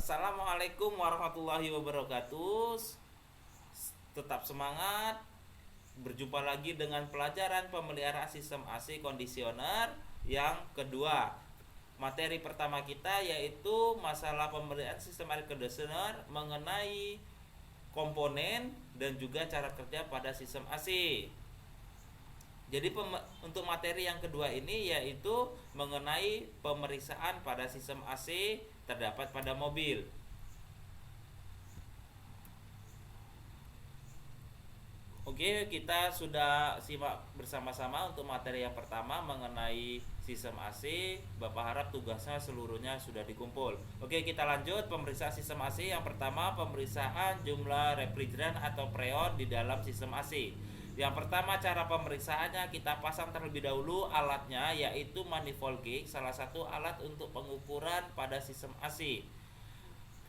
Assalamualaikum warahmatullahi wabarakatuh. Tetap semangat. Berjumpa lagi dengan pelajaran pemeliharaan sistem AC kondisioner yang kedua. Materi pertama kita yaitu masalah pemeliharaan sistem air conditioner mengenai komponen dan juga cara kerja pada sistem AC. Jadi untuk materi yang kedua ini yaitu mengenai pemeriksaan pada sistem AC terdapat pada mobil. Oke, kita sudah simak bersama-sama untuk materi yang pertama mengenai sistem AC. Bapak harap tugasnya seluruhnya sudah dikumpul. Oke, kita lanjut pemeriksaan sistem AC. Yang pertama, pemeriksaan jumlah refrigeran atau freon di dalam sistem AC. Yang pertama, cara pemeriksaannya kita pasang terlebih dahulu alatnya, yaitu manifold gauge, salah satu alat untuk pengukuran pada sistem AC.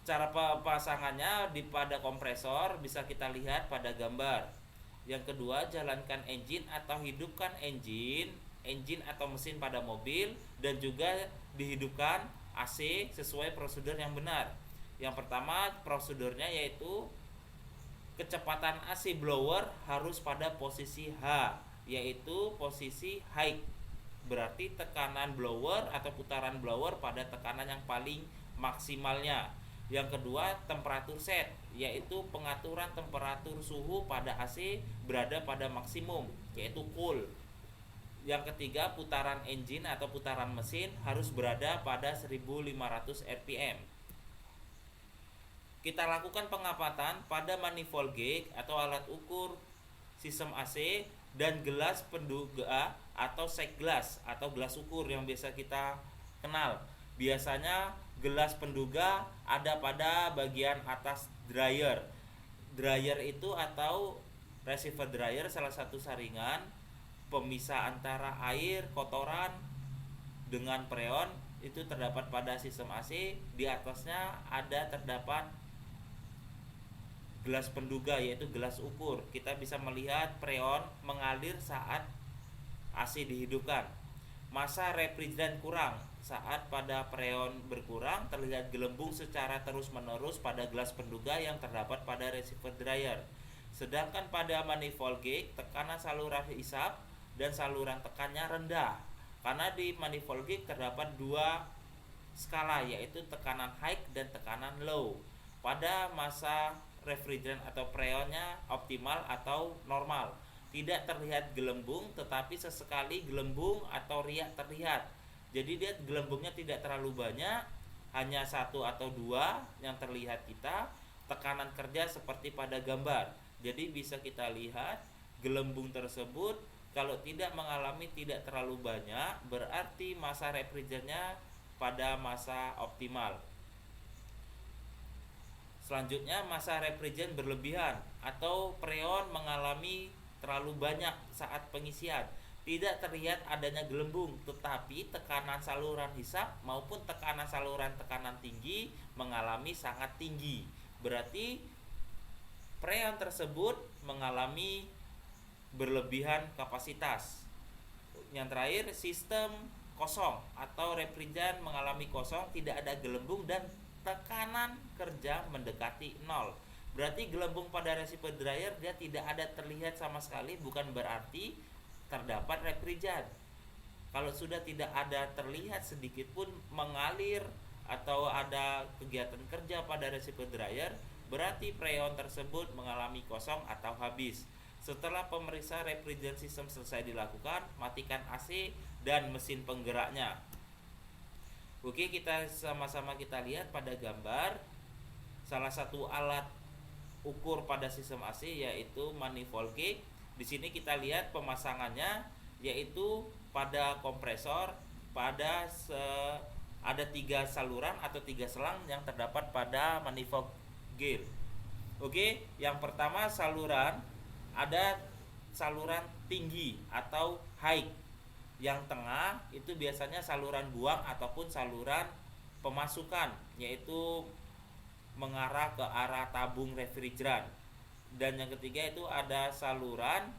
Cara pasangannya pada kompresor bisa kita lihat pada gambar. Yang kedua, jalankan engine atau hidupkan engine atau mesin pada mobil, dan juga dihidupkan AC sesuai prosedur yang benar. Yang pertama, prosedurnya yaitu kecepatan AC blower harus pada posisi H, yaitu posisi high. Berarti tekanan blower atau putaran blower pada tekanan yang paling maksimalnya. Yang kedua, temperatur set, yaitu pengaturan temperatur suhu pada AC berada pada maksimum, yaitu cool. Yang ketiga, putaran engine atau putaran mesin harus berada pada 1500 rpm. Kita lakukan pengamatan pada manifold gauge atau alat ukur sistem AC dan gelas penduga atau shake glass atau gelas ukur yang biasa kita kenal. Biasanya gelas penduga ada pada bagian atas dryer. Dryer itu atau receiver dryer salah satu saringan pemisah antara air kotoran dengan freon itu terdapat pada sistem AC. Di atasnya terdapat gelas penduga yaitu gelas ukur. Kita bisa melihat freon mengalir saat AC dihidupkan. Masa refrigeran kurang. Saat pada freon berkurang, terlihat gelembung secara terus-menerus pada gelas penduga yang terdapat pada receiver dryer. Sedangkan pada manifold gauge, tekanan saluran hisap dan saluran tekannya rendah. Karena di manifold gauge terdapat dua skala, yaitu tekanan high dan tekanan low. Pada masa refrigeran atau freonnya optimal atau normal. Tidak terlihat gelembung, tetapi sesekali gelembung atau riak terlihat. Jadi dia gelembungnya tidak terlalu banyak, hanya satu atau dua yang terlihat kita. Tekanan kerja seperti pada gambar. Jadi bisa kita lihat gelembung tersebut kalau tidak mengalami tidak terlalu banyak, berarti masa refrigerannya pada masa optimal. Selanjutnya, masa refrigeran berlebihan atau freon mengalami terlalu banyak saat pengisian. Tidak terlihat adanya gelembung, tetapi tekanan saluran hisap maupun tekanan saluran tekanan tinggi mengalami sangat tinggi. Berarti freon tersebut mengalami berlebihan kapasitas. Yang terakhir, sistem kosong atau refrigeran mengalami kosong, tidak ada gelembung dan tekanan kerja mendekati 0. Berarti gelembung pada receiver dryer dia tidak ada terlihat sama sekali, bukan berarti terdapat refrigeran. Kalau sudah tidak ada terlihat sedikit pun mengalir atau ada kegiatan kerja pada receiver dryer, berarti freon tersebut mengalami kosong atau habis. Setelah pemeriksaan refrigeran sistem selesai dilakukan, matikan AC dan mesin penggeraknya. Oke, kita sama-sama kita lihat pada gambar salah satu alat ukur pada sistem AC yaitu manifold gauge. Di sini kita lihat pemasangannya yaitu pada kompresor ada 3 saluran atau 3 selang yang terdapat pada manifold gauge. Oke, yang pertama ada saluran tinggi atau high. Yang tengah itu biasanya saluran buang ataupun saluran pemasukan, yaitu mengarah ke arah tabung refrigeran. Dan yang ketiga itu ada saluran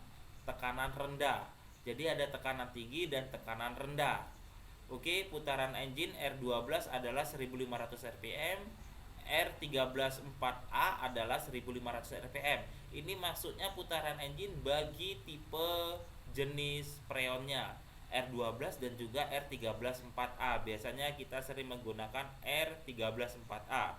tekanan rendah. Jadi ada tekanan tinggi dan tekanan rendah. Oke, putaran engine R12 adalah 1500 rpm, R134A adalah 1500 rpm. Ini maksudnya putaran engine bagi tipe jenis freonnya R12 dan juga R134A. Biasanya kita sering menggunakan R134A.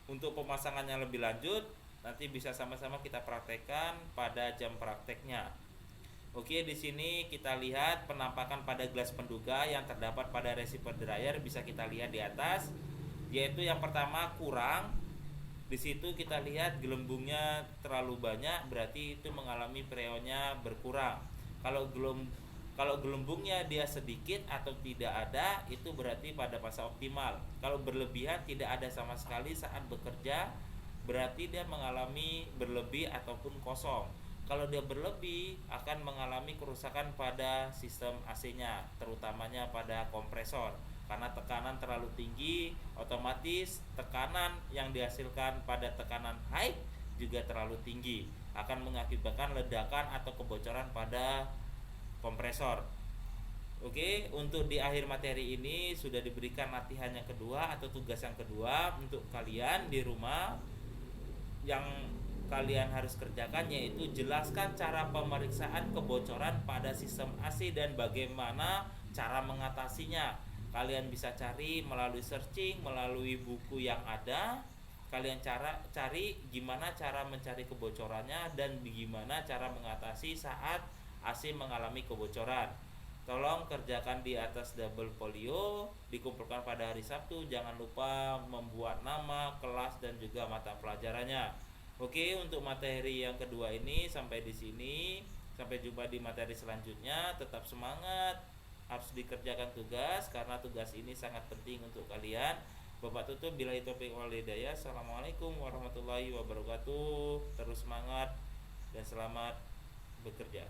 Untuk pemasangannya lebih lanjut nanti bisa sama-sama kita praktekkan pada jam prakteknya. Oke, di sini kita lihat penampakan pada gelas penduga yang terdapat pada receiver dryer, bisa kita lihat di atas, yaitu yang pertama kurang. Di situ kita lihat gelembungnya terlalu banyak, berarti itu mengalami freonnya berkurang. Kalau gelembungnya dia sedikit atau tidak ada, itu berarti pada fase optimal. Kalau berlebihan tidak ada sama sekali saat bekerja, berarti dia mengalami berlebih ataupun kosong. Kalau dia berlebih akan mengalami kerusakan pada sistem AC-nya, terutamanya pada kompresor. Karena tekanan terlalu tinggi, otomatis tekanan yang dihasilkan pada tekanan high juga terlalu tinggi, akan mengakibatkan ledakan atau kebocoran pada kompresor. Oke, untuk di akhir materi ini sudah diberikan latihan yang kedua atau tugas yang kedua untuk kalian di rumah. Yang kalian harus kerjakan yaitu jelaskan cara pemeriksaan kebocoran pada sistem AC dan bagaimana cara mengatasinya. Kalian bisa cari melalui searching, melalui buku yang ada. Kalian cari gimana cara mencari kebocorannya dan gimana cara mengatasi saat AC mengalami kebocoran. Tolong kerjakan di atas double folio, dikumpulkan pada hari Sabtu. Jangan lupa membuat nama, kelas dan juga mata pelajarannya. Oke, untuk materi yang kedua ini sampai di sini. Sampai jumpa di materi selanjutnya. Tetap semangat. Harus dikerjakan tugas karena tugas ini sangat penting untuk kalian. Bapak tutup, billahi taufiq wal hidayah. Assalamualaikum warahmatullahi wabarakatuh. Terus semangat dan selamat bekerja.